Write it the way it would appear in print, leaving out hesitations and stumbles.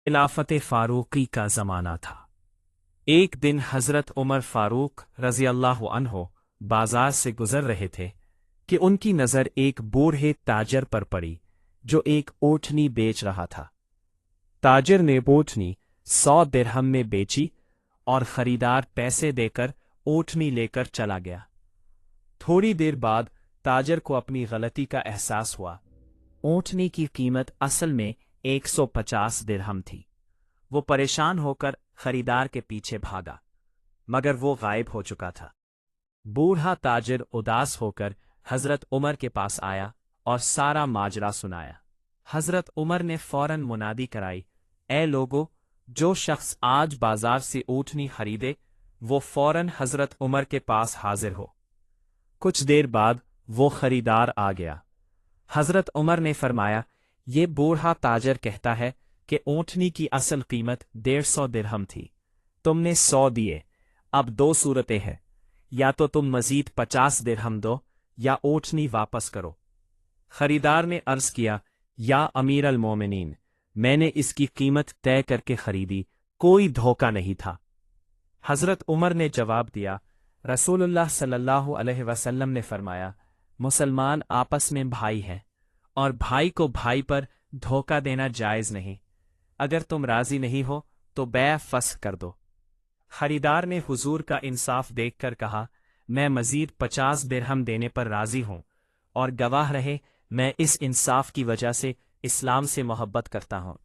खिलाफत फारूकी का ज़माना था। एक दिन हज़रत उमर फारूक रज़ी अल्लाह अन्हो बाजार से गुजर रहे थे कि उनकी नज़र एक बूढ़े ताजर पर पड़ी जो एक ओठनी बेच रहा था। ताजिर ने ओठनी 100 दिरहम में बेची और खरीदार पैसे देकर ओठनी लेकर चला गया। थोड़ी देर बाद ताजिर को अपनी गलती का एहसास हुआ। ओठनी की कीमत असल में 150 दिरहम थी। वो परेशान होकर खरीदार के पीछे भागा, मगर वो गायब हो चुका था। बूढ़ा ताजिर उदास होकर हजरत उमर के पास आया और सारा माजरा सुनाया। हजरत उमर ने फौरन मुनादी कराई, ए लोगो, जो शख्स आज बाजार से ऊँटनी खरीदे वो फौरन हजरत उमर के पास हाजिर हो। कुछ देर बाद वो खरीदार आ गया। हजरत उमर ने फरमाया, ये बूढ़ा ताजर कहता है कि ऊँटनी की असल कीमत 150 दिरहम थी, तुमने 100 दिए। अब दो सूरतें हैं, या तो तुम मजीद 50 दिरहम दो या ऊँटनी वापस करो। खरीदार ने अर्ज किया, या अमीर अल मोमिनीन, मैंने इसकी कीमत तय करके खरीदी, कोई धोखा नहीं था। हजरत उमर ने जवाब दिया, रसूलुल्लाह सल्लल्लाहु अलैहि वसल्लम ने फरमाया, मुसलमान आपस में भाई हैं और भाई को भाई पर धोखा देना जायज़ नहीं। अगर तुम राजी नहीं हो तो बैअ फस्ख कर दो। खरीदार ने हुजूर का इंसाफ देखकर कहा, मैं मजीद 50 दिरहम देने पर राजी हूँ, और गवाह रहे मैं इस इंसाफ की वजह से इस्लाम से मोहब्बत करता हूँ।